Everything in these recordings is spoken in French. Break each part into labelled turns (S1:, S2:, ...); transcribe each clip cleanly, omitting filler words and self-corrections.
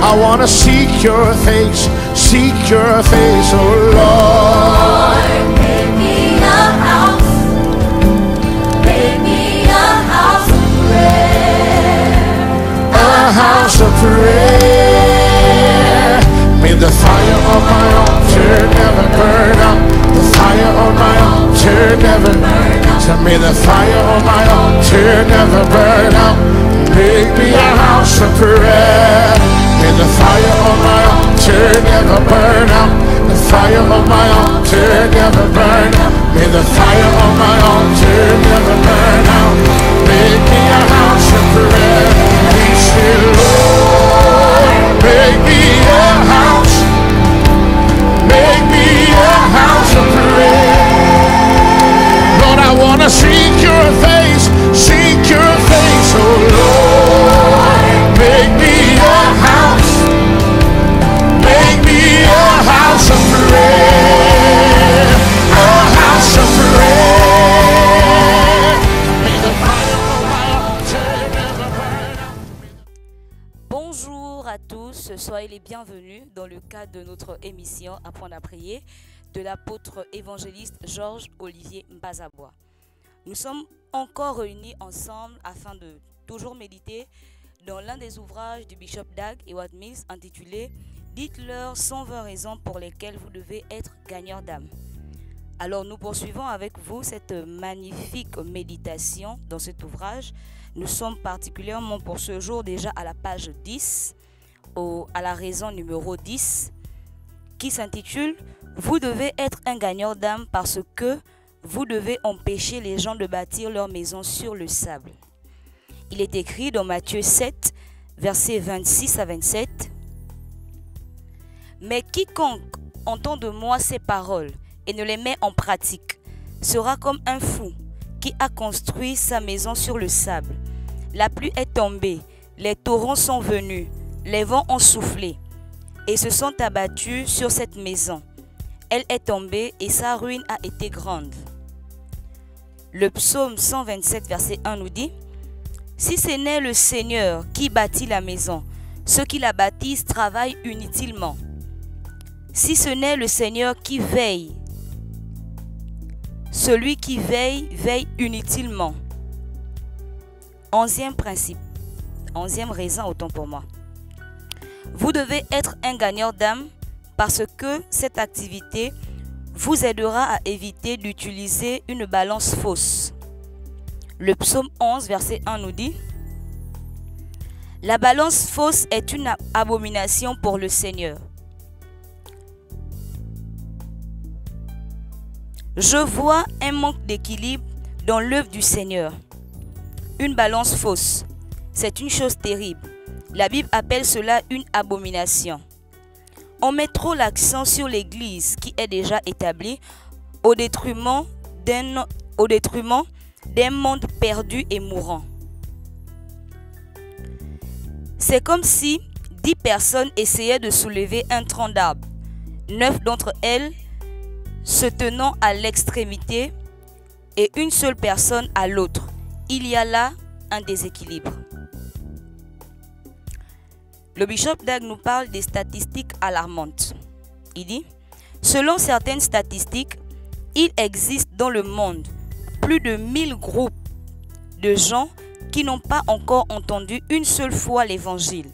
S1: I want to seek your face, oh Lord.
S2: Make me a house, make me a house of prayer,
S1: A house of prayer. May the fire on my altar never burn out. The fire on my altar never burn out. So may the fire on my altar never burn out. Make me a house of prayer. May the fire on my altar never burn out. The fire on my altar never burn out. May the fire on my altar never burn out. Make me a house of prayer. We say, Lord, make me a house. Make me a house of prayer. Lord, I want to seek your face, oh Lord. Make me a house. Make me a house of prayer. A house of prayer. May the fire of my altar never burn out.
S3: Bonjour à tous, soyez les bienvenus dans le cadre de notre émission Apprendre à prier de l'apôtre évangéliste Georges Olivier Mbazabois. Nous sommes encore réunis ensemble afin de toujours méditer dans l'un des ouvrages du Bishop Dag Heward-Mills intitulé « Dites-leur 120 raisons pour lesquelles vous devez être gagneur d'âme ». Alors nous poursuivons avec vous cette magnifique méditation dans cet ouvrage. Nous sommes particulièrement pour ce jour déjà à la page 10, à la raison numéro 10, qui s'intitule « Vous devez être un gagneur d'âme parce que vous devez empêcher les gens de bâtir leur maison sur le sable. » Il est écrit dans Matthieu 7, versets 26 à 27. « Mais quiconque entend de moi ces paroles et ne les met en pratique sera comme un fou qui a construit sa maison sur le sable. La pluie est tombée, les torrents sont venus, les vents ont soufflé et se sont abattus sur cette maison. Elle est tombée et sa ruine a été grande. » Le psaume 127, verset 1 nous dit « Si ce n'est le Seigneur qui bâtit la maison, ceux qui la bâtissent travaillent inutilement. Si ce n'est le Seigneur qui veille, celui qui veille, veille inutilement. » 11e principe, 11e raison, autant pour moi. Vous devez être un gagneur d'âme parce que cette activité vous aidera à éviter d'utiliser une balance fausse. Le psaume 11, verset 1 nous dit « La balance fausse est une abomination pour le Seigneur. Je vois un manque d'équilibre dans l'œuvre du Seigneur. Une balance fausse, c'est une chose terrible. La Bible appelle cela une abomination. On met trop l'accent sur l'Église qui est déjà établie au détriment d'un monde perdu et mourant. C'est comme si 10 personnes essayaient de soulever un tronc d'arbre, 9 d'entre elles se tenant à l'extrémité et une seule personne à l'autre. Il y a là un déséquilibre. Le Bishop Dag nous parle des statistiques alarmantes. Il dit, selon certaines statistiques, il existe dans le monde plus de 1000 groupes de gens qui n'ont pas encore entendu une seule fois l'évangile.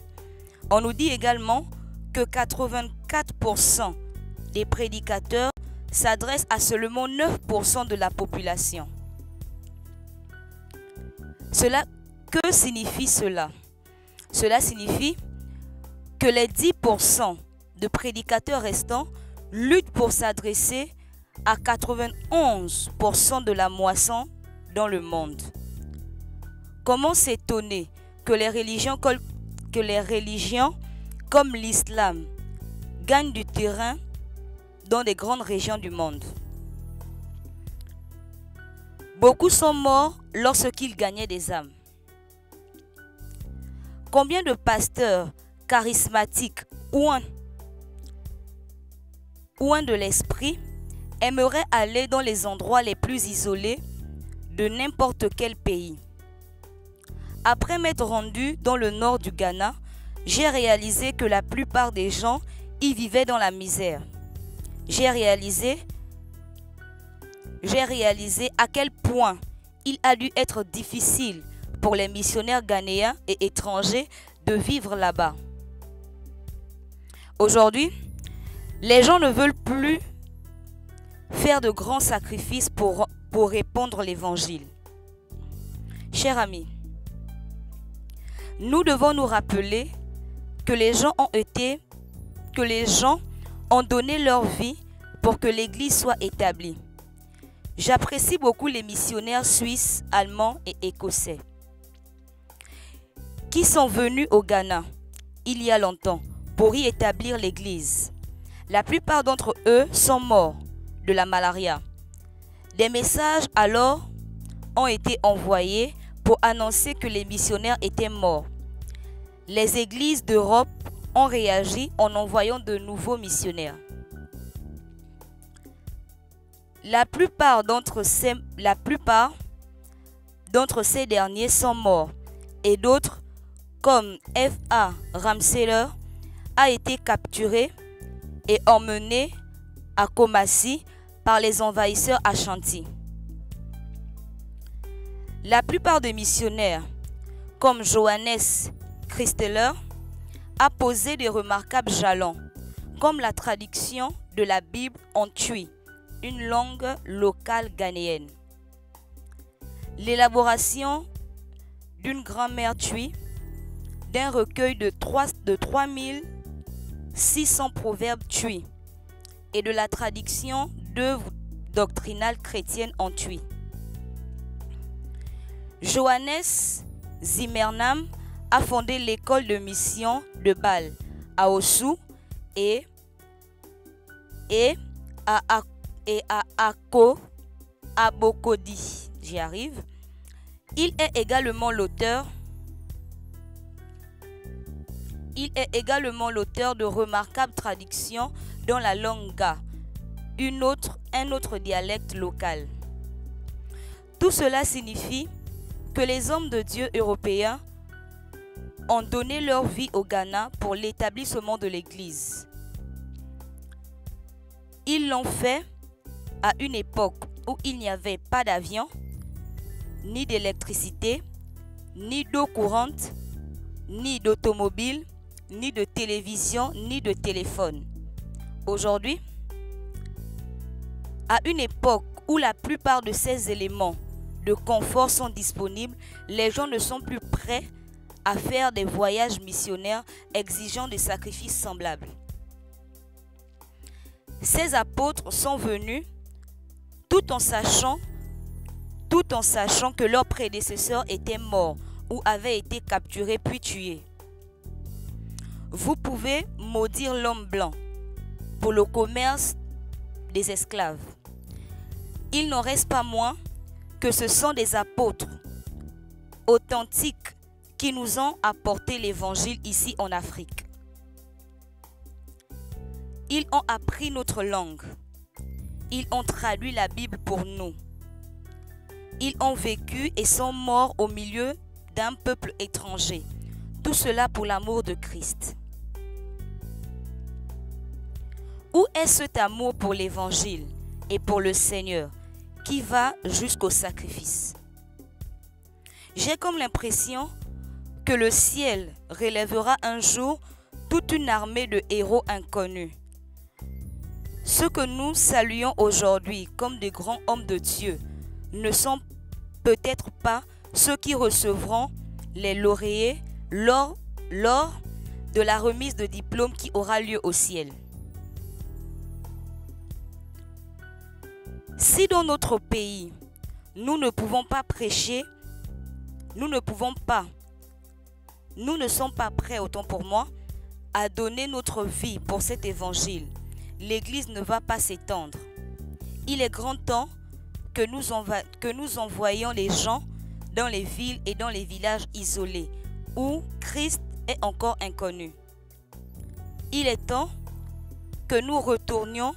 S3: On nous dit également que 84% des prédicateurs s'adressent à seulement 9% de la population. Que signifie cela? Cela signifie que les 10% de prédicateurs restants luttent pour s'adresser à 91% de la moisson dans le monde. Comment s'étonner que les religions comme l'islam gagnent du terrain dans des grandes régions du monde? Beaucoup sont morts lorsqu'ils gagnaient des âmes. Combien de pasteurs charismatiques ou un de l'esprit aimeraient aller dans les endroits les plus isolés de n'importe quel pays? Après m'être rendu dans le nord du Ghana, j'ai réalisé que la plupart des gens y vivaient dans la misère. J'ai réalisé à quel point il a dû être difficile pour les missionnaires ghanéens et étrangers de vivre là-bas. Aujourd'hui, les gens ne veulent plus faire de grands sacrifices pour répandre l'évangile. Chers amis, nous devons nous rappeler que les gens ont donné leur vie pour que l'Église soit établie. J'apprécie beaucoup les missionnaires suisses, allemands et écossais qui sont venus au Ghana il y a longtemps pour y établir l'Église. La plupart d'entre eux sont morts de la malaria. Des messages alors ont été envoyés pour annoncer que les missionnaires étaient morts. Les églises d'Europe ont réagi en envoyant de nouveaux missionnaires. La plupart d'entre ces derniers sont morts et d'autres, comme F.A. Ramseller, a été capturé et emmené à Kumasi par les envahisseurs Ashanti. La plupart des missionnaires, comme Johannes Christeller, a posé des remarquables jalons, comme la traduction de la Bible en Twi, une langue locale ghanéenne. L'élaboration d'une grammaire Twi, d'un recueil de 3600 proverbes Twi et de la traduction d'œuvres doctrinales chrétiennes en Twi. Johannes Zimmerman a fondé l'école de mission de Bâle à Ossou et à Bokodi. J'y arrive. Il est également l'auteur de remarquables traductions dans la langue Ga, un autre dialecte local. Tout cela signifie que les hommes de Dieu européens ont donné leur vie au Ghana pour l'établissement de l'Église. Ils l'ont fait à une époque où il n'y avait pas d'avion, ni d'électricité, ni d'eau courante, ni d'automobile, ni de télévision, ni de téléphone. Aujourd'hui, à une époque où la plupart de ces éléments de confort sont disponibles, les gens ne sont plus prêts à faire des voyages missionnaires exigeant des sacrifices semblables. Ces apôtres sont venus tout en sachant que leurs prédécesseurs étaient morts ou avaient été capturés puis tués. Vous pouvez maudire l'homme blanc pour le commerce des esclaves. Il n'en reste pas moins que ce sont des apôtres authentiques qui nous ont apporté l'évangile ici en Afrique. Ils ont appris notre langue. Ils ont traduit la Bible pour nous. Ils ont vécu et sont morts au milieu d'un peuple étranger. Tout cela pour l'amour de Christ. Où est cet amour pour l'évangile et pour le Seigneur qui va jusqu'au sacrifice? J'ai comme l'impression que le ciel relèvera un jour toute une armée de héros inconnus. Ceux que nous saluons aujourd'hui comme des grands hommes de Dieu ne sont peut-être pas ceux qui recevront les lauréats lors de la remise de diplôme qui aura lieu au ciel. Si dans notre pays, nous ne pouvons pas prêcher, nous ne sommes pas prêts, autant pour moi, à donner notre vie pour cet évangile, l'Église ne va pas s'étendre. Il est grand temps que nous envoyions les gens dans les villes et dans les villages isolés où Christ est encore inconnu. Il est temps que nous retournions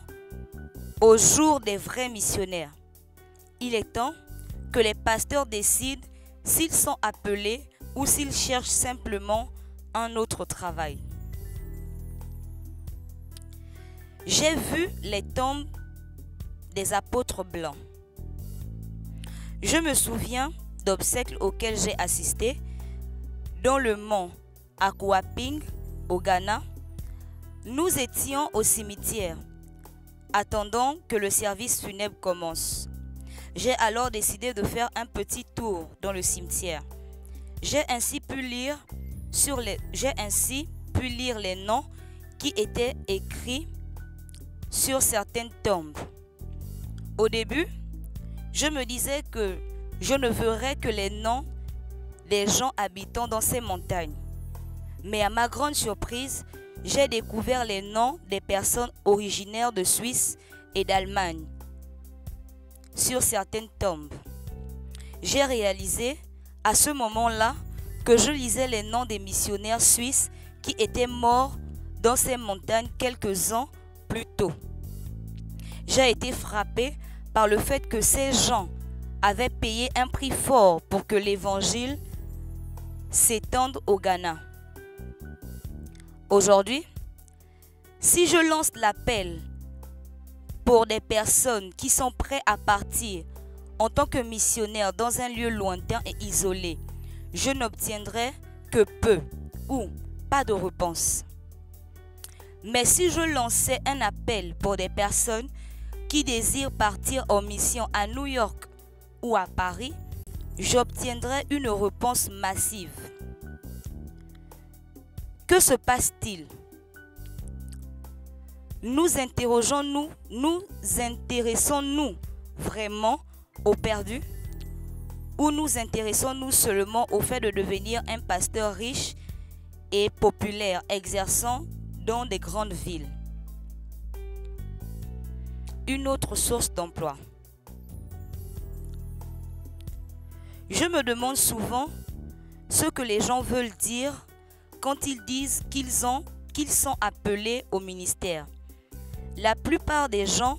S3: au jour des vrais missionnaires. Il est temps que les pasteurs décident s'ils sont appelés ou s'ils cherchent simplement un autre travail. J'ai vu les tombes des apôtres blancs. Je me souviens d'obsèques auxquels j'ai assisté dans le mont Akuaping au Ghana. Nous étions au cimetière, attendant que le service funèbre commence. J'ai alors décidé de faire un petit tour dans le cimetière. J'ai ainsi pu lire les noms qui étaient écrits sur certaines tombes. Au début, je me disais que je ne verrais que les noms des gens habitant dans ces montagnes. Mais à ma grande surprise, j'ai découvert les noms des personnes originaires de Suisse et d'Allemagne sur certaines tombes. J'ai réalisé à ce moment-là que je lisais les noms des missionnaires suisses qui étaient morts dans ces montagnes quelques ans plus tôt. J'ai été frappé par le fait que ces gens avaient payé un prix fort pour que l'évangile s'étende au Ghana. Aujourd'hui, si je lance l'appel pour des personnes qui sont prêtes à partir en tant que missionnaires dans un lieu lointain et isolé, je n'obtiendrai que peu ou pas de réponse. Mais si je lançais un appel pour des personnes qui désirent partir en mission à New York ou à Paris, j'obtiendrai une réponse massive. Que se passe-t-il? Nous intéressons-nous vraiment aux perdus? Ou nous intéressons-nous seulement au fait de devenir un pasteur riche et populaire exerçant dans des grandes villes? Une autre source d'emploi. Je me demande souvent ce que les gens veulent dire quand ils disent qu'ils sont appelés au ministère. La plupart des gens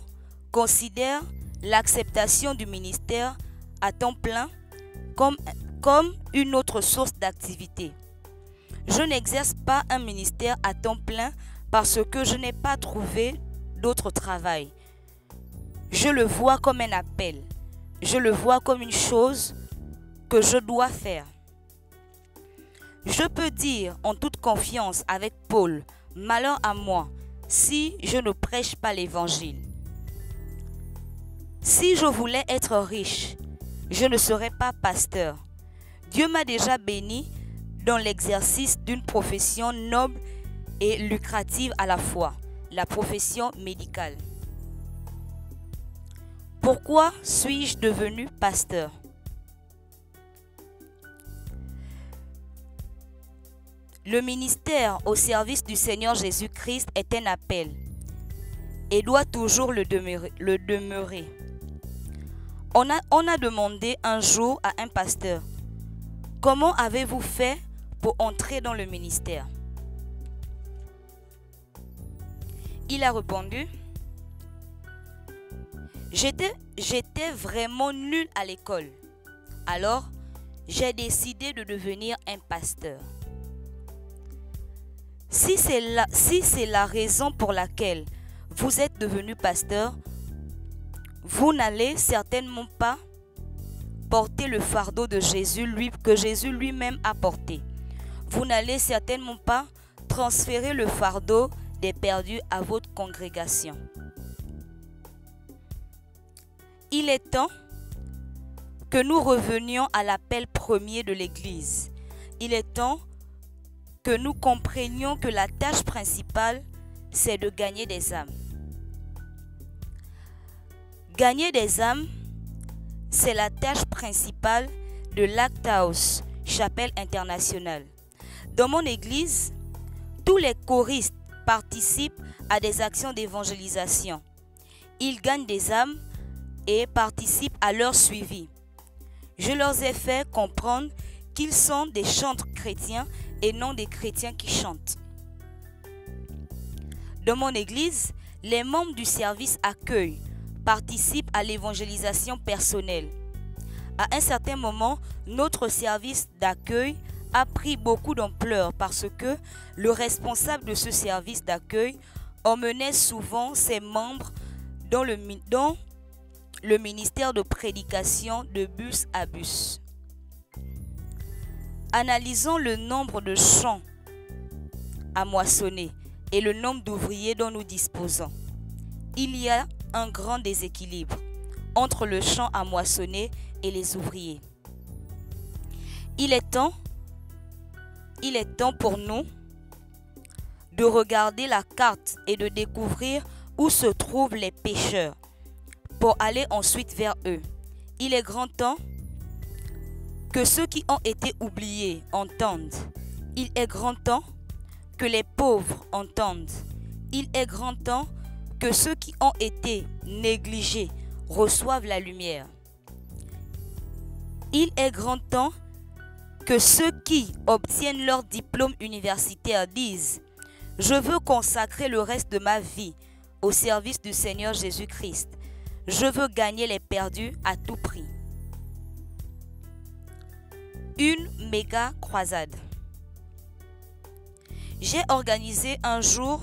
S3: considèrent l'acceptation du ministère à temps plein comme une autre source d'activité. Je n'exerce pas un ministère à temps plein parce que je n'ai pas trouvé d'autre travail. Je le vois comme un appel. Je le vois comme une chose que je dois faire. Je peux dire en toute confiance avec Paul, « Malheur à moi si je ne prêche pas l'évangile. » Si je voulais être riche, je ne serais pas pasteur. Dieu m'a déjà béni dans l'exercice d'une profession noble et lucrative à la fois, la profession médicale. Pourquoi suis-je devenu pasteur? Le ministère au service du Seigneur Jésus-Christ est un appel et doit toujours le demeurer. On a demandé un jour à un pasteur, « Comment avez-vous fait pour entrer dans le ministère ?» Il a répondu, « J'étais vraiment nul à l'école. Alors, j'ai décidé de devenir un pasteur. » Si c'est la raison pour laquelle vous êtes devenu pasteur, vous n'allez certainement pas porter le fardeau de Jésus, que Jésus lui-même a porté. Vous n'allez certainement pas transférer le fardeau des perdus à votre congrégation. Il est temps que nous revenions à l'appel premier de l'Église. Il est temps que nous comprenions que la tâche principale, c'est de gagner des âmes. Gagner des âmes, c'est la tâche principale de Lighthouse Chapelle Internationale. Dans mon église, tous les choristes participent à des actions d'évangélisation. Ils gagnent des âmes et participent à leur suivi. Je leur ai fait comprendre qu'ils sont des chantres chrétiens et non des chrétiens qui chantent. Dans mon église, les membres du service accueil participent à l'évangélisation personnelle. À un certain moment, notre service d'accueil a pris beaucoup d'ampleur parce que le responsable de ce service d'accueil emmenait souvent ses membres dans le ministère de prédication de bus à bus. Analysons le nombre de champs à moissonner et le nombre d'ouvriers dont nous disposons. Il y a un grand déséquilibre entre le champ à moissonner et les ouvriers. Il est temps pour nous de regarder la carte et de découvrir où se trouvent les pécheurs pour aller ensuite vers eux. Il est grand temps que ceux qui ont été oubliés entendent. Il est grand temps que les pauvres entendent. Il est grand temps que ceux qui ont été négligés reçoivent la lumière. Il est grand temps que ceux qui obtiennent leur diplôme universitaire disent « Je veux consacrer le reste de ma vie au service du Seigneur Jésus-Christ. Je veux gagner les perdus à tout prix. » Une méga croisade. J'ai organisé un jour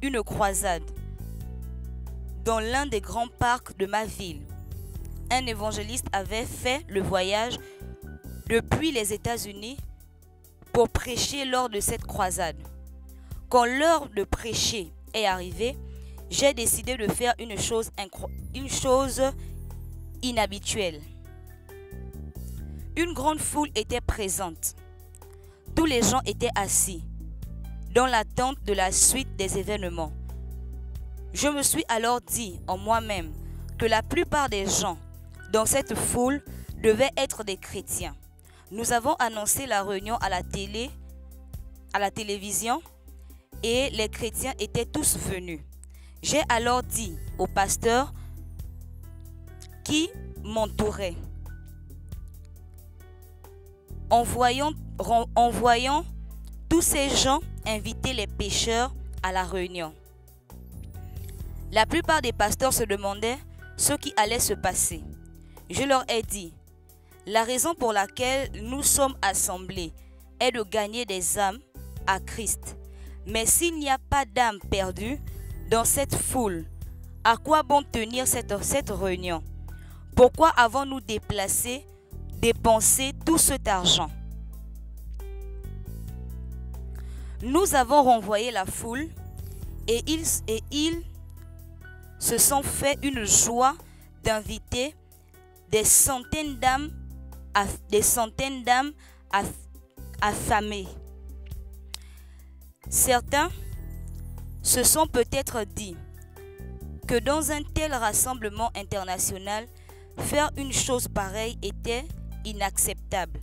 S3: une croisade dans l'un des grands parcs de ma ville. Un évangéliste avait fait le voyage depuis les États-Unis pour prêcher lors de cette croisade. Quand l'heure de prêcher est arrivée, j'ai décidé de faire une chose inhabituelle. Une grande foule était présente. Tous les gens étaient assis dans l'attente de la suite des événements. Je me suis alors dit en moi-même que la plupart des gens dans cette foule devaient être des chrétiens. Nous avons annoncé la réunion à la télévision et les chrétiens étaient tous venus. J'ai alors dit au pasteur qui m'entourait, en voyant tous ces gens inviter les pécheurs à la réunion. La plupart des pasteurs se demandaient ce qui allait se passer. Je leur ai dit, la raison pour laquelle nous sommes assemblés est de gagner des âmes à Christ. Mais s'il n'y a pas d'âmes perdues dans cette foule, à quoi bon tenir cette réunion? Pourquoi avons-nous dépensé tout cet argent? Nous avons renvoyé la foule et ils se sont fait une joie d'inviter des centaines d'âmes affamées. Certains se sont peut-être dit que dans un tel rassemblement international, faire une chose pareille était inacceptable.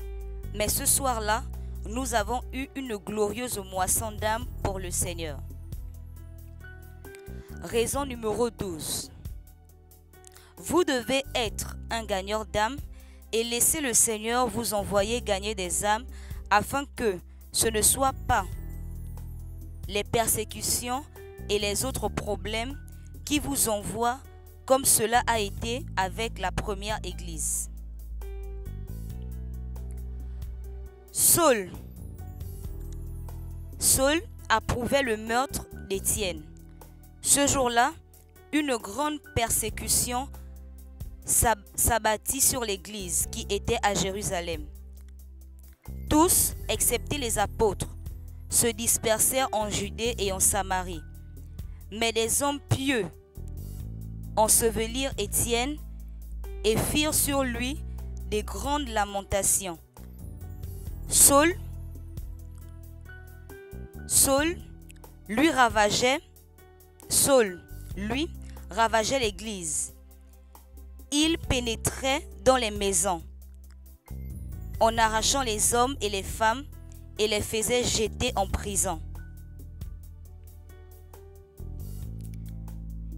S3: Mais ce soir-là, nous avons eu une glorieuse moisson d'âmes pour le Seigneur. Raison numéro 12. Vous devez être un gagneur d'âmes et laisser le Seigneur vous envoyer gagner des âmes afin que ce ne soit pas les persécutions et les autres problèmes qui vous envoient comme cela a été avec la première église. Saul approuvait le meurtre d'Étienne. Ce jour-là, une grande persécution s'abattit sur l'église qui était à Jérusalem. Tous, excepté les apôtres, se dispersèrent en Judée et en Samarie. Mais des hommes pieux ensevelirent Étienne et firent sur lui des grandes lamentations. Saul lui ravageait l'église. Il pénétrait dans les maisons en arrachant les hommes et les femmes et les faisait jeter en prison.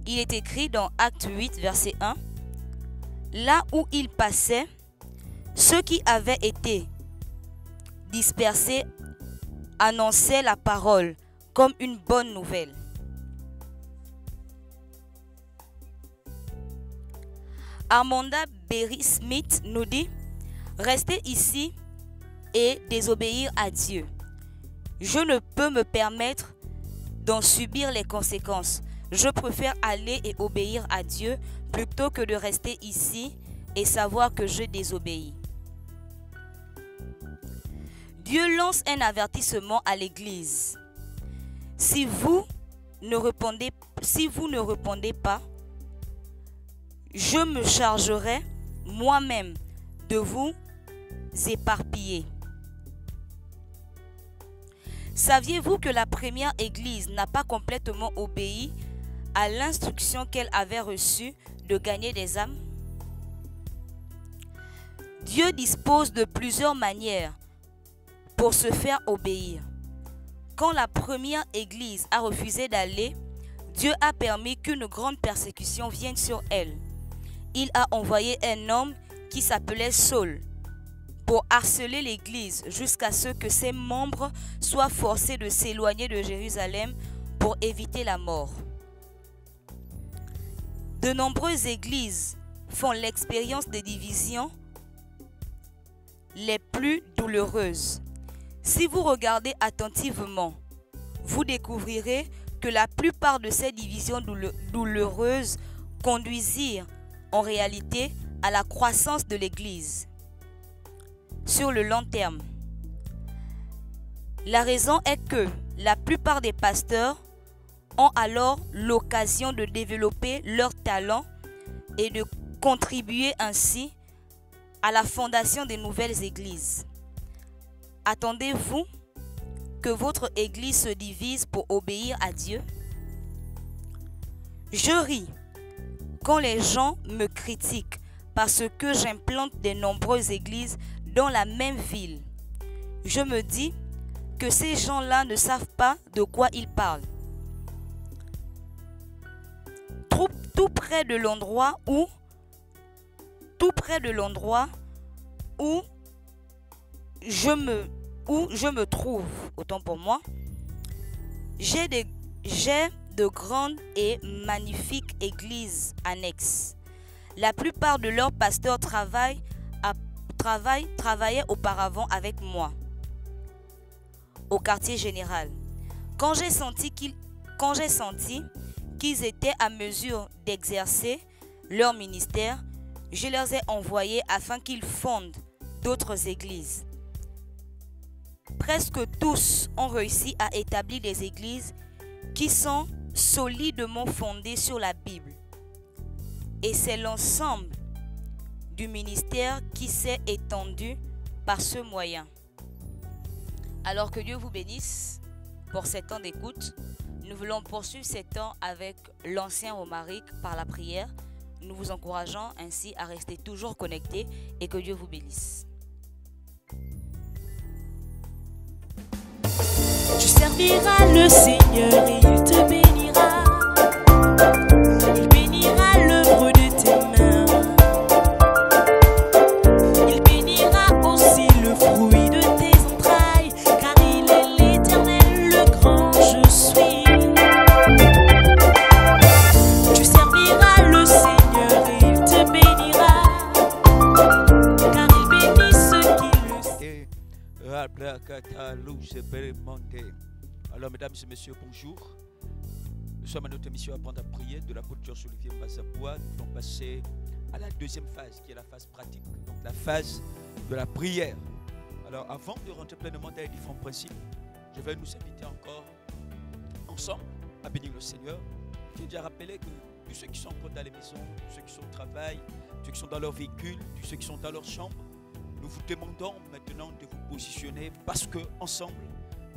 S3: Il est écrit dans Acte 8, verset 1, « Là où il passait, ceux qui avaient été dispersés annonçaient la parole comme une bonne nouvelle. » Amanda Berry Smith nous dit, « Restez ici et désobéir à Dieu. Je ne peux me permettre d'en subir les conséquences. Je préfère aller et obéir à Dieu plutôt que de rester ici et savoir que je désobéis. Dieu lance un avertissement à l'Église. Si vous ne répondez pas, je me chargerai moi-même de vous éparpiller. Saviez-vous que la première Église n'a pas complètement obéi à l'instruction qu'elle avait reçue de gagner des âmes? Dieu dispose de plusieurs manières pour se faire obéir. Quand la première Église a refusé d'aller, Dieu a permis qu'une grande persécution vienne sur elle. Il a envoyé un homme qui s'appelait Saul pour harceler l'Église jusqu'à ce que ses membres soient forcés de s'éloigner de Jérusalem pour éviter la mort. De nombreuses églises font l'expérience des divisions les plus douloureuses. Si vous regardez attentivement, vous découvrirez que la plupart de ces divisions douloureuses conduisirent en réalité à la croissance de l'Église sur le long terme. La raison est que la plupart des pasteurs ont alors l'occasion de développer leurs talents et de contribuer ainsi à la fondation des nouvelles églises. Attendez-vous que votre église se divise pour obéir à Dieu? Je ris quand les gens me critiquent parce que j'implante de nombreuses églises dans la même ville. Je me dis que ces gens-là ne savent pas de quoi ils parlent. Tout près de l'endroit où je me trouve, autant pour moi, j'ai de grandes et magnifiques églises annexes. La plupart de leurs pasteurs travaillaient auparavant avec moi au quartier général. Quand j'ai senti qu'ils étaient à mesure d'exercer leur ministère, je les ai envoyés afin qu'ils fondent d'autres églises. Presque tous ont réussi à établir des églises qui sont solidement fondées sur la Bible. Et c'est l'ensemble du ministère qui s'est étendu par ce moyen. Alors que Dieu vous bénisse pour ces temps d'écoute. Nous voulons poursuivre ces temps avec l'ancien Romaric par la prière. Nous vous encourageons ainsi à rester toujours connectés et que Dieu vous bénisse.
S4: Tu serviras le Seigneur et il te bénira. Il bénira l'œuvre de tes mains. Il bénira aussi le fruit de tes entrailles, car il est l'Éternel, le grand je suis. Tu serviras le Seigneur et il te bénira, car il bénit ceux qui le suivent.
S5: Alors, mesdames et messieurs, bonjour. Nous sommes à notre émission Apprendre à prier de l'apôtre Georges Olivier Mbazaboua. Nous allons passer à la deuxième phase, qui est la phase pratique, donc la phase de la prière. Alors, avant de rentrer pleinement dans les différents principes, je vais nous inviter encore ensemble à bénir le Seigneur. Je tiens déjà à rappeler que tous ceux qui sont encore dans les maisons, tous ceux qui sont au travail, ceux qui sont dans leur véhicule, tous ceux qui sont dans leur chambre, nous vous demandons maintenant de vous positionner parce que ensemble,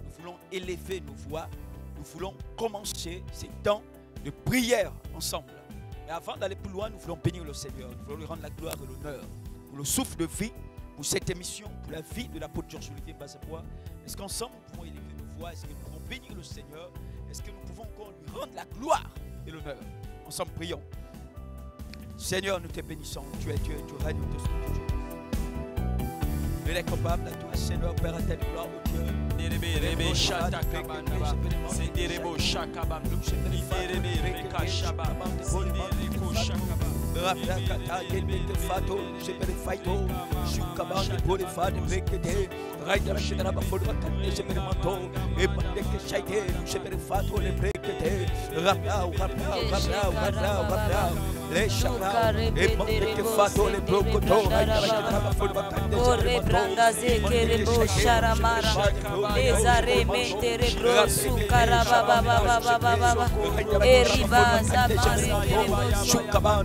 S5: nous voulons élever nos voix, nous voulons commencer ces temps de prière ensemble. Mais avant d'aller plus loin, nous voulons bénir le Seigneur, nous voulons lui rendre la gloire et l'honneur pour le souffle de vie, pour cette émission, pour la vie de l'apôtre Georges Olivier Mbazaboua. Est-ce qu'ensemble nous pouvons élever nos voix? Est-ce que nous pouvons bénir le Seigneur? Est-ce que nous pouvons encore lui rendre la gloire et l'honneur? Ensemble, prions. Seigneur, nous te bénissons, tu règnes, nous te souhaitons toujours. Il est capable, à toi, Seigneur, Père, à ta gloire, oh Dieu. Raprakata yende fato jebere faito shukabande pole fade brekete raida shidara bafolo bakane jebere manto e mande ke shaite jebere fato le brekete rapra le shara e mande ke fato le brokoto raida shidara bafolo bakane
S3: Ore brangaze kerebo sharamara lezare mentere brosu karaba baba baba baba eriba zamare kerebo
S5: shukaban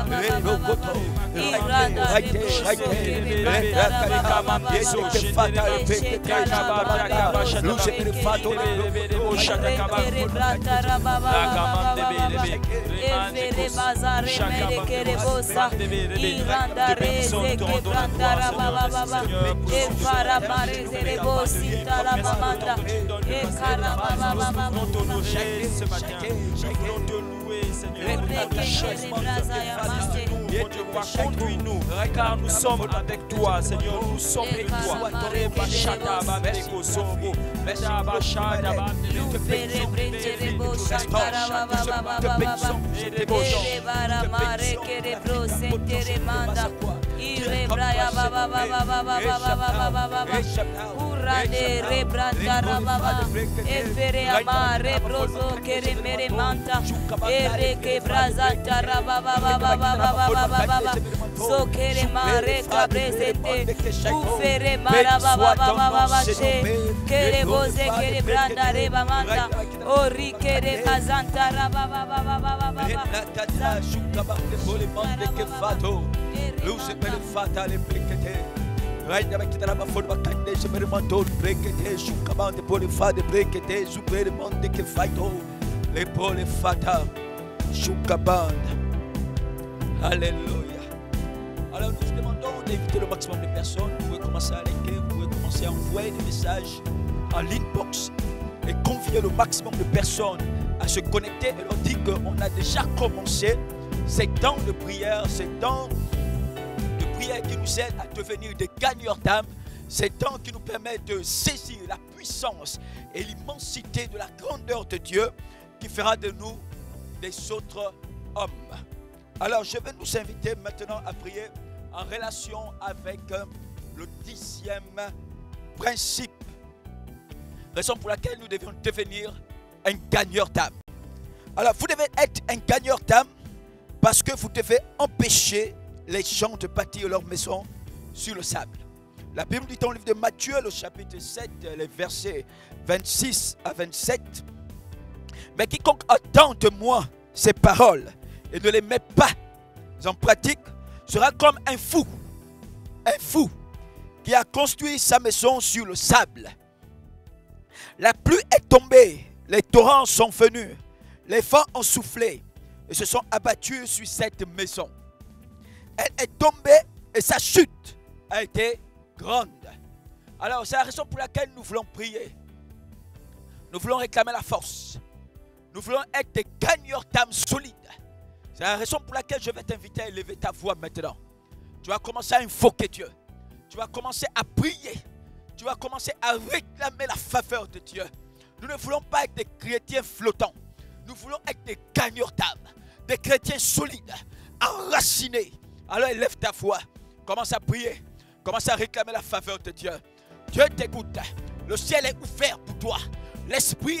S5: le brokoto
S3: iranda
S4: conduis-nous, car nous sommes avec toi, Seigneur. Nous sommes avec toi.
S3: Sokere mare kabrezete ufere mara baba baba kere boze kere branda reba manda ori kere bazanta raba baba
S5: luce per fata le brekete raida bakitara bafol bakande jebere manto brekete shukabande pole fade brekete super monde que faito le pole fata shukabande. Alléluia. Alors nous vous demandons d'inviter le maximum de personnes. Vous pouvez commencer à liker, vous pouvez commencer à envoyer des messages en l'inbox et convier le maximum de personnes à se connecter et leur dire qu'on a déjà commencé ces temps de prière, ces temps de prière qui nous aident à devenir des gagneurs d'âme, ces temps qui nous permettent de saisir la puissance et l'immensité de la grandeur de Dieu qui fera de nous des autres hommes. Alors, je vais nous inviter maintenant à prier en relation avec le 10e principe. Raison pour laquelle nous devons devenir un gagneur d'âme. Alors, vous devez être un gagneur d'âme parce que vous devez empêcher les gens de bâtir leur maison sur le sable. La Bible dit dans le livre de Matthieu, le chapitre 7, les versets 26 à 27. Mais quiconque entend de moi ces paroles et ne les met pas en pratique sera comme un fou qui a construit sa maison sur le sable. La pluie est tombée, les torrents sont venus, les vents ont soufflé et se sont abattus sur cette maison. Elle est tombée et sa chute a été grande. Alors c'est la raison pour laquelle nous voulons prier. Nous voulons réclamer la force. Nous voulons être des gagneurs d'âme solides. C'est la raison pour laquelle je vais t'inviter à élever ta voix maintenant. Tu vas commencer à invoquer Dieu. Tu vas commencer à prier. Tu vas commencer à réclamer la faveur de Dieu. Nous ne voulons pas être des chrétiens flottants. Nous voulons être des gagneurs d'âme. Des chrétiens solides, enracinés. Alors élève ta voix. Commence à prier. Commence à réclamer la faveur de Dieu. Dieu t'écoute. Le ciel est ouvert pour toi. L'esprit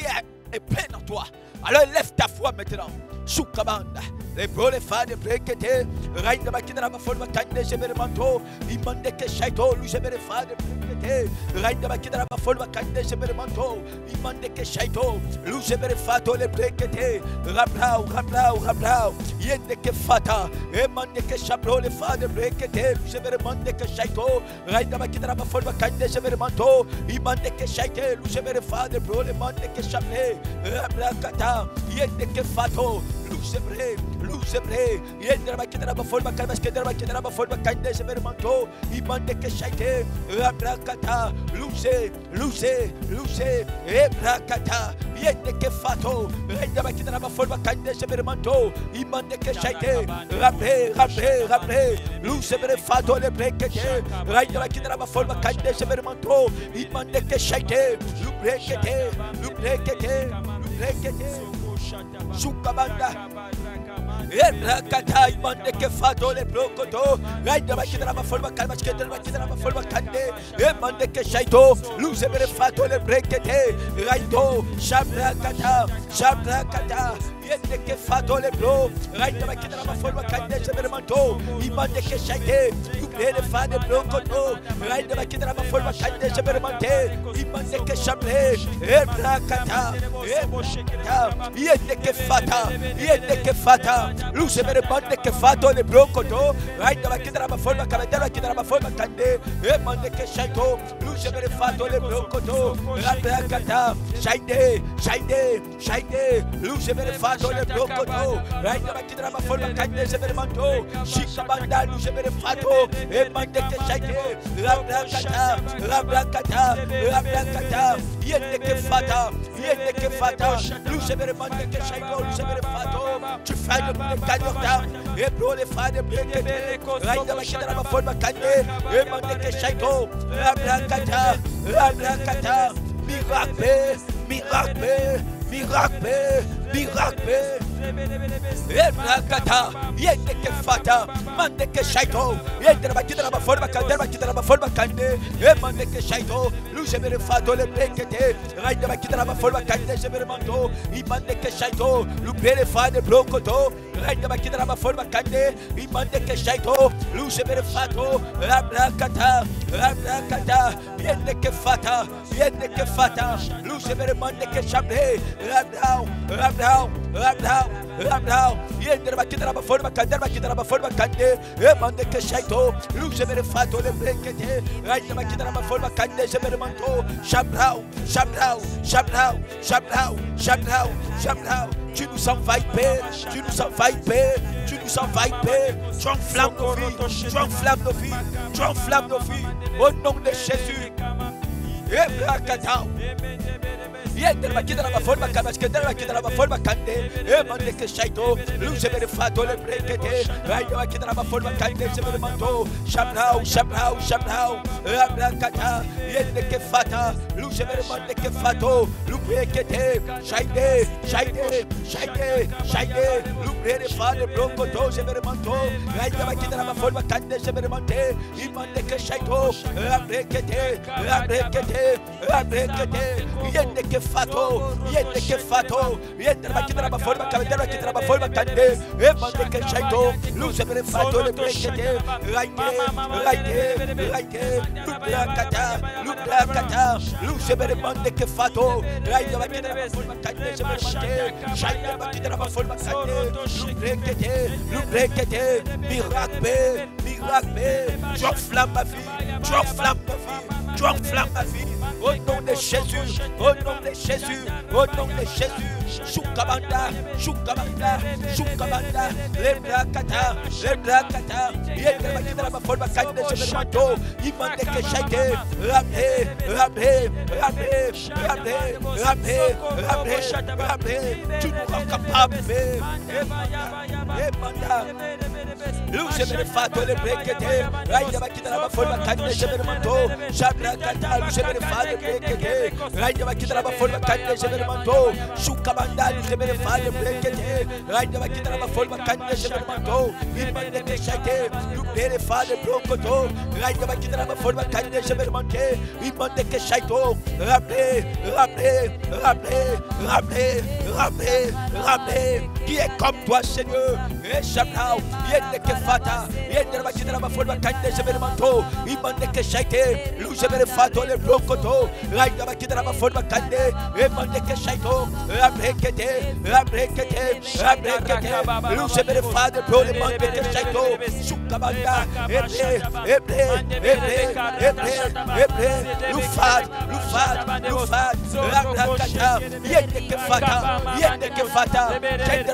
S5: est plein en toi. Alors élève ta voix maintenant. Shukabanda. Les brûles fades brekete. Raïda bakidra bafol bakande jebere manto. Imande ke shaito lu jebere fade brekete. Raïda bakidra bafol bakande jebere manto. Imande ke shaito lu jebere fato le brekete. Rablau. Yende ke fata. Emande ke shabro le fade brekete. Lu jebere mande ke shaito. Raïda bakidra bafol bakande jebere manto. Imande ke shaite lu jebere fade brûle mande ke shabre. Rablakata. Yende ke fato. Lucebre, yendra bakidra bafol bakabas kedra bakidra bafol bakande jebere manto. Imande ke shaite. Rabrakata. Luce. Ebrakata. Yende ke fato. Renda bakidra bafol bakande jebere manto. Imande ke shaite. Rabre. Lucebre fato le brekete. Renda bakidra bafol bakande jebere manto. Imande ke shaite. Lubrekete. Shukabanda. Ebrakata imande ke fato le brokoto. Raida bakidra ma forma kalma skendra bakidra ma forma kande. Emande ke shaito. Luze bere fato le brekete. Raito shabrakata. Yende ke fato le bro. Raida bakidra ma forma kande sebere manto. Imande ke shaite. Kubele fade brokoto. Raida bakidra ma forma kande sebere mante. Imande ke shabre. Ebrakata. Yende ke fata. Luce bere bande ke fato le brokoto. Raida bakidra ma forma kabedera kidra ma forma kande. Emande ke shaito. Luce bere fato le brokoto. Rabrakata. Shaide. Luce bere fato le brokoto. Raida bakidra ma forma kande sebere manto. Shikabanda luce bere fato. Emande ke shaide. Rabrakata. Yende ke fata. Luce bere bande ke shaito. Luce bere fato. Tu fais le Kanyota, et pour les fans de Brekete, Raida Bakidra ma forma Kanye, et Mandeke Shaito, Rabrakata, miracle. Ebrakata, yende ke fata, mande ke shaito, yende bakidra ma forma kande, bakidra ma forma kande, mande ke shaito, luce bere fato le brekete, raida bakidra ma forma kande, sebere manto, imande ke shaito, lupere fa de blokoto, raida bakidra ma forma kande, imande ke shaito, luce bere fato, rabrakata, yende ke fata, luce bere mande ke shabe, Rabdao, yende bakidra ma forma kande, bakidra ma forma kande, mande ke shaito, luce bere fato le brekete, raida bakidra ma forma kande, sebere manto, shabrao. Tu nous envahis, Père. Tu nous envahis, Tu enflammes nos vies. Au nom de Jésus. Yende bakidra ma forma bakidra ma forma kande, mande ke shaito, luce bere fato le brekete, raida bakidra ma forma kande, sebere manto, shabrao, rabrakata, yende ke fata, luce bere mande ke fato, lubrekete, shaide, lubere fade brokoto, sebere manto, raida bakidra ma forma kande, sebere mante, imande ke shaito, rabrekete, yende ke fato, yende bakidra ma forma kabedera bakidra ma forma kande, mande ke shaito, luce bere fato le brekete, raide, lubrakata, luce bere mande ke fato, raide bakidra ma forma kande, sebere mante, shaide bakidra ma forma kande, lubrekete, miracle, tu enflammes ma vie, au nom de Jésus, Shukabanda, lebrakata, yende bakidra ma forma kande, sebere manto, imande ke shaite, tu nous rends capable, luce bere fato le brekete, raida bakidra ma forma kande, sebere manto, shabrakata, luce bere fato le brekete, raida bakidra ma forma kande, sebere manto, shukabanda, luce bere fato le brekete, raida bakidra ma forma kande, sebere manto, imande ke shaite, lubere fato brokoto, raida bakidra ma forma kande, sebere mante, imande ke shaito, rabe, qui est comme toi, Seigneur, et Shabnao, yende ke fata, yende bakidra ma forma kande, sebere manto, imande ke shaite, luce bere fato le brokoto, raida bakidra ma forma kande, imande ke shaito, rabrekete, luce bere fato bro le mande ke shaito, shukabanda, lufat, rabrakata, yende ke fata, yende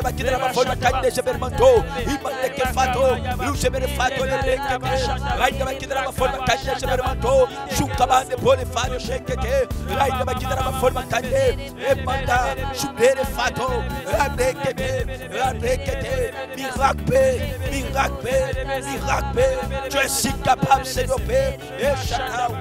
S5: bakidra ma forma kande, sebere manto, imande ke fato, luce bere fato le brekete, raida bakidra ma forma kande, sebere manto, shukabande pole fato brekete, raida bakidra ma forma kande, emanda, shubere fato, rabrekete, miracle, tu es si capable, Seigneur Père, et Shanao,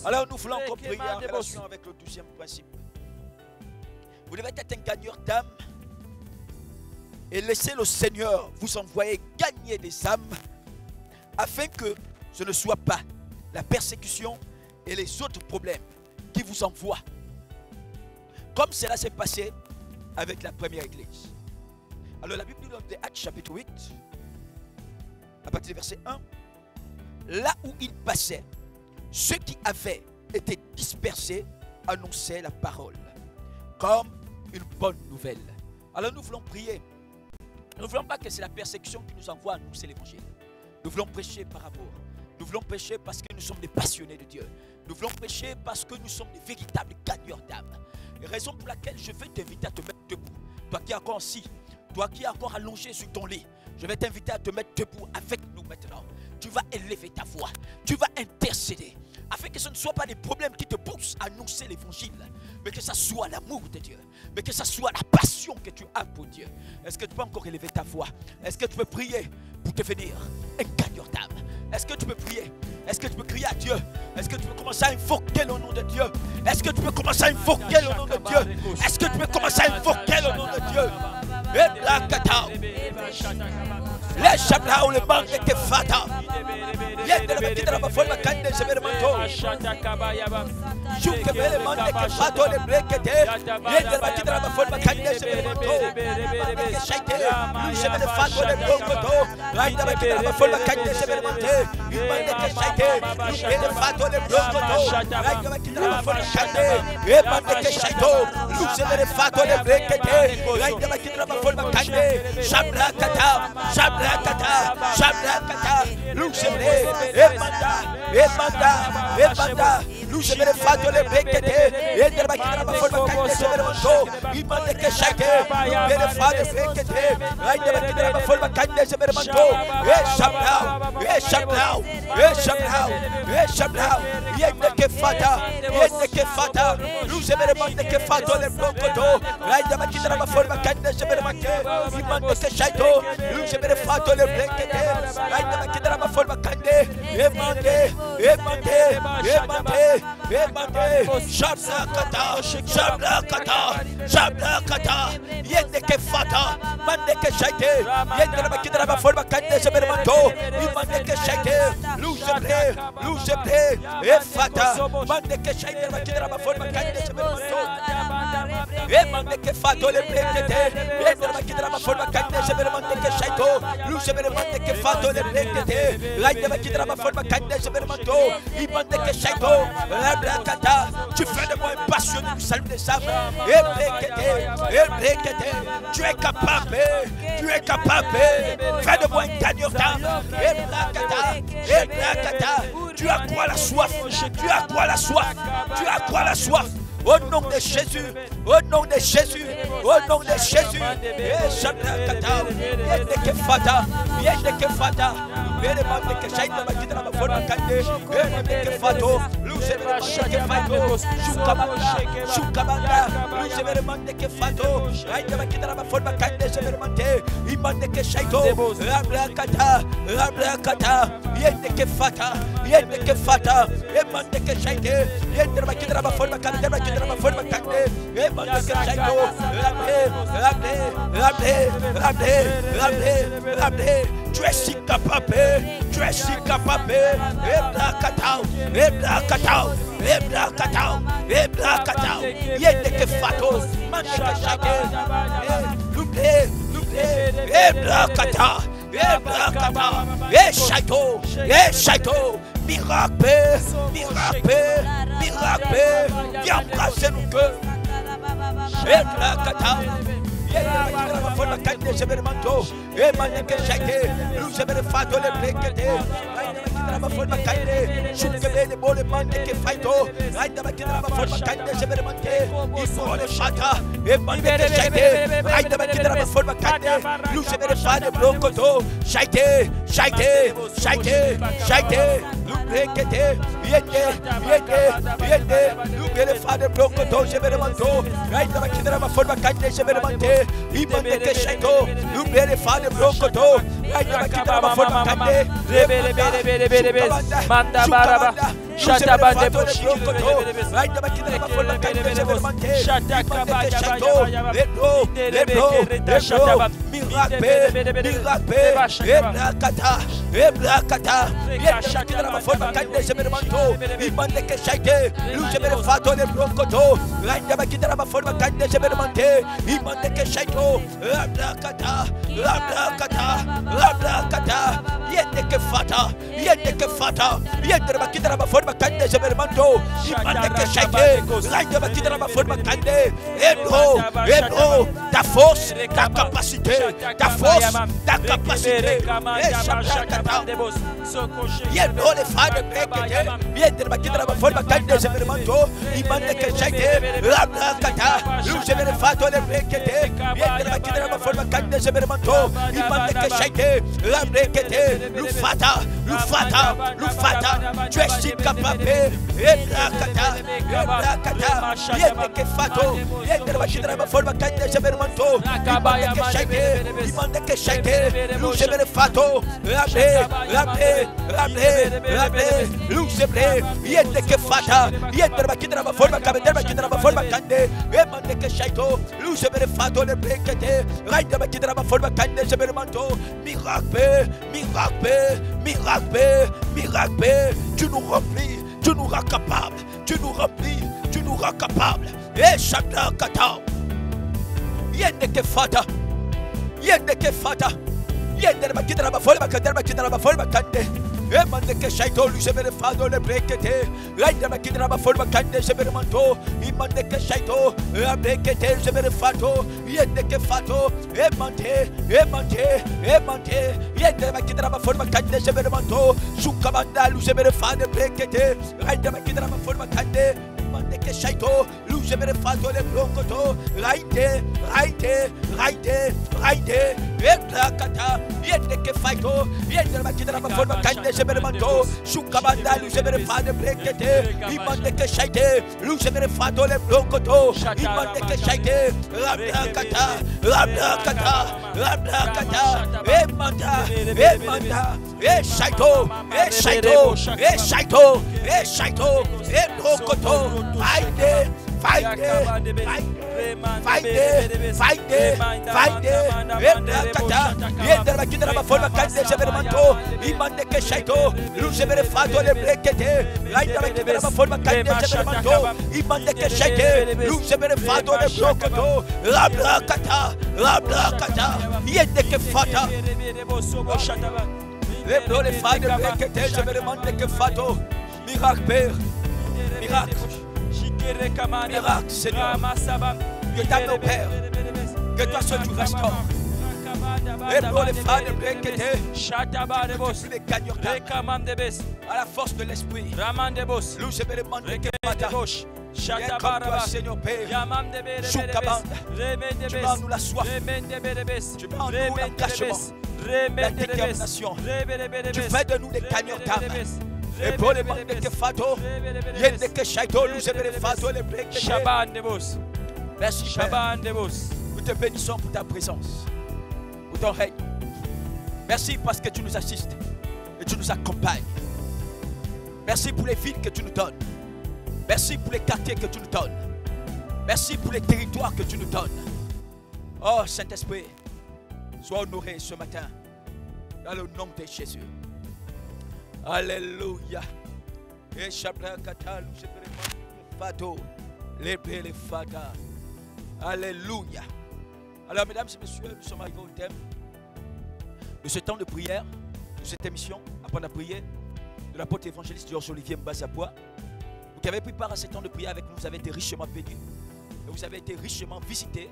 S5: Alors nous voulons comprendre en relation avec le 12e principe. Vous devez être un gagneur d'âmes et laisser le Seigneur vous envoyer gagner des âmes afin que ce ne soit pas la persécution et les autres problèmes qui vous envoient. Comme cela s'est passé avec la première église. Alors la Bible nous donne des Actes chapitre 8, à partir du verset 1. Là où ils passaient, ceux qui avaient été dispersés annonçaient la parole comme une bonne nouvelle. Alors nous voulons prier. Nous ne voulons pas que c'est la persécution qui nous envoie à annoncer l'évangile. Nous voulons prêcher par amour. Nous voulons prêcher parce que nous sommes des passionnés de Dieu. Nous voulons prêcher parce que nous sommes des véritables gagneurs d'âme. Raison pour laquelle je vais t'inviter à te mettre debout. Toi qui es encore assis, toi qui es encore allongé sur ton lit, je vais t'inviter à te mettre debout avec nous maintenant. Tu vas élever ta voix, tu vas intercéder, afin que ce ne soit pas des problèmes qui te poussent à annoncer l'évangile, mais que ce soit l'amour de Dieu, mais que ce soit la passion que tu as pour Dieu. Est-ce que tu peux encore élever ta voix? Est-ce que tu peux prier pour devenir un gagneur d'âme? Est-ce que tu peux prier? Est-ce que tu peux crier à Dieu? Est-ce que tu peux commencer à invoquer le nom de Dieu? Est-ce que tu peux commencer à invoquer le nom de Dieu? Est-ce que tu peux commencer à invoquer le nom de Dieu? Les chablao le manque de fata. Yende la bakita la bafolma kande severmanto. Juke bele manque que fato le brekete. Yende la bakita la bafolma kande severmanto. Que shaite, nous se le fato le brokoto. Yende la bakita la bafolma kande severmante. Imande que shaite, nous le fato le brokoto. Yende la bakita la bafolma kande. Imande que shaito, nous se le fato le brekete. Yende la bakita la bafolma kande. Shabra kata, shabra kata, Luxembourg, Emanda, Luxembourg, Fato, le Bekete, et de la Bakina, la Forma, Severmanto, Imande que chaque, le Fato, Bekete, Raïd de la Bakina, la Forma, Severmanto, et Chablau, Yende que Fata, Luxembourg, que Fato, le Brocoto, Raïd de la Bakina, la Forma, Severmanto, Imande que chaque, Luxembourg, Fato, le Bekete, Raïd de la Bakina, la Forma, Emande, Shabrakata, Yende que Fata, Mande que Shaite, Yende la Bakina la Forma Kande Severmanto, Imande que Shaite, Lucebre, et Fata, Mande que Shaite la Bakina la Forma Kande Severmanto, Emande que Fato le Brekete, Yende la Bakina la Forma Kande Severmanto que Shaito, Lucebre Mande que Fato le Brekete, Raïd de la Bakina la Forma Kande Severmanto, Imande que Shaito, Rabrakata, tu fais de moi un passionné du salut des âmes. Tu es capable, fais de moi un gagneur d'âme. Tu as quoi la soif, au nom de Jésus, au nom de Jésus. Tu es si capable, Yende que fato, mande que chake, Ebrakata, Ebrakata, Eshaito, Eshaito, miracle, miracle, miracle, viens embrasser nos cœurs. Ebrakata, Ebrakata, Kande Sebermanto, Emaneke Shaite, Lucebere Fato le Brekete, Raidaba Forma Kande, Shukebe de Bole Mande ke Faito, Raidaba Kidraba Forma Kande Sebermante, Ifole Shata, Emaneke Shaite, Raidaba Kidraba Forma Kande, Lucebere Fade Brokoto, Shaite, Shaite, Shaite, Shaite, Lubrekete, Yende, Yende, Yende, Lubere Fade Brokoto, Sebermanto, Raidaba Kidraba Forma Kande Sebermante, Imandeke Shaito, Lubere Fade Brokoto, Raidaba Kidraba Forma Kande, Rebele, Manda Baraba, Shatabande Brokoto, Raidaba Kidraba Forma Kande Sebermante, Shatakaba Shaito, Lebro, Miracle, Miracle, Ebrakata, Ebrakata, Yende Kidraba Forma Kande Sebermanto, Imandeke Shaite, Lucebere Fato le Brokoto, Raidaba Kidraba Forma Kande Sebermante, Imandeke Shaito, Rabrakata, Rabrakata, Rabrakata, Yende Fata, Yende Fata, Yende Kidraba Forma Kande Sebermanto, Imandeke Shaite, Raidaba Kidraba Forma Kande, Ebro, ta force, ta capacité, ta force, ta capacité, Yendo le Fade Brekete, Yende Kidraba Forma Kande Sebermanto, Imandeke Shaite, Rabrakata, Lucebere Fato le Brekete, Yende Kidraba Forma Kande Sebermanto, Imandeke Shaite, Rabrekete, Lufata, Lufata, Lufata, tu es si capable, Ebrakata, Ebrakata, Yende Fato, Yende Kidraba Forma Kande Sebermanto, Imandeke Shaite, Imandeke Shaite, Lucebere Fato, Rabe, Lucebre, Yende Fata, Yende Kidraba Forma Kande, Emandeke Shaito, Lucebere Fato le Brekete, Raidaba Kidraba Forma Kande Sebermanto, miracle, miracle, miracle, miracle, tu nous remplis, tu nous rends capable, tu nous remplis, tu nous rends capable. Et Shabda Kata, Yende Fata, Yende Fata, Yende Kidraba Forma Kande. Emandeke Shaito, Lucebere Fado le Brekete, Raidaba Kidraba Forma Kande Sebermanto, Imandeke Shaito, Rabrekete, Lucebere Fato, Yendeke Fato, Emante, Yendaba Kidraba Forma Kande Sebermanto, Sukamanda, Lucebere Fado Brekete, Raidaba Kidraba Forma Kande, Imandeke Shaito, Lucebere Fato le Brokoto, Raite, Ebrakata, Yendeke Faito, Yendaba Kidraba Forma Kande Sebermanto, Sukamanda, Lucebere Fado Brekete, Imandeke Shaite, Lucebere Fato le Brokoto, Imandeke Shaite, Rabrakata, Emanda, Shaito, Brokoto, Fight Yende Kidraba Forma Kande Sebermanto, Imandeke Shaito, Lucebere Fato le Brekete, Raidaba Kidraba Forma Kande Sebermanto, Imandeke Shaite, Lucebere Fato le Brokoto, Rabrakata, Yende Fata, le Fade Brekete, Sebermandeke Fato, miracle, miracle. Miracle, Seigneur, que ta nos pères, que toi seul tu restaures. Et pour les femmes de Brekete, tu les gagnes à la force de l'esprit. Lucebere Mandeke Fata, viens comme toi, Seigneur Père. Choukabanda, tu mets en nous la soif, tu mets en nous l'engagement, la détermination. Tu fais de nous des gagnants d'âme. Et pour les Mandeke Fato, Yendeke Shaito, Lucebere Fato, les Brekete. Merci Père. Nous te bénissons pour ta présence, pour ton règne. Merci parce que tu nous assistes et tu nous accompagnes. Merci pour les villes que tu nous donnes. Merci pour les quartiers que tu nous donnes. Merci pour les territoires que tu nous donnes. Oh Saint-Esprit, sois honoré ce matin dans le nom de Jésus. Alléluia. Et Shabrakata, Lucebere Fato, les Fata. Alléluia. Alors, mesdames et messieurs, nous sommes arrivés au thème de ce temps de prière, de cette émission, apprendre à prier, de l'apôtre évangéliste Georges Olivier Mbazaboua. Vous qui avez pris part à ce temps de prière avec nous, vous avez été richement bénis et vous avez été richement visités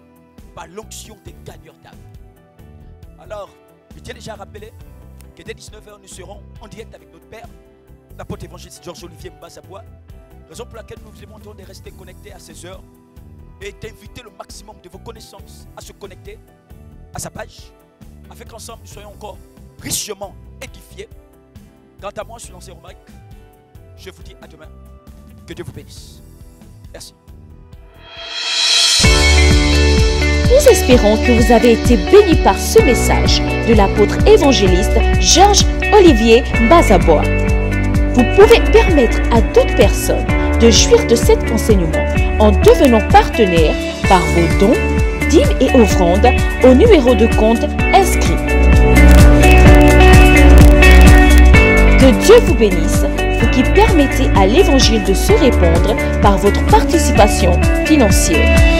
S5: par l'onction des gagneurs d'âme. Alors, je tiens déjà à rappeler que dès 19h, nous serons en direct avec notre Père, l'apôtre évangéliste Georges Olivier Mbazaboua, raison pour laquelle nous vous demandons de rester connectés à ces heures et d'inviter le maximum de vos connaissances à se connecter à sa page, afin qu'ensemble nous soyons encore richement édifiés. Quant à moi, je suis lancé au mic. Je vous dis à demain. Que Dieu vous bénisse. Merci.
S6: Nous espérons que vous avez été bénis par ce message de l'apôtre évangéliste Georges Olivier Mbazaboua. Vous pouvez permettre à d'autres personnes de jouir de cet enseignement en devenant partenaire par vos dons, dîmes et offrandes au numéro de compte inscrit. Que Dieu vous bénisse, vous qui permettez à l'évangile de se répandre par votre participation financière.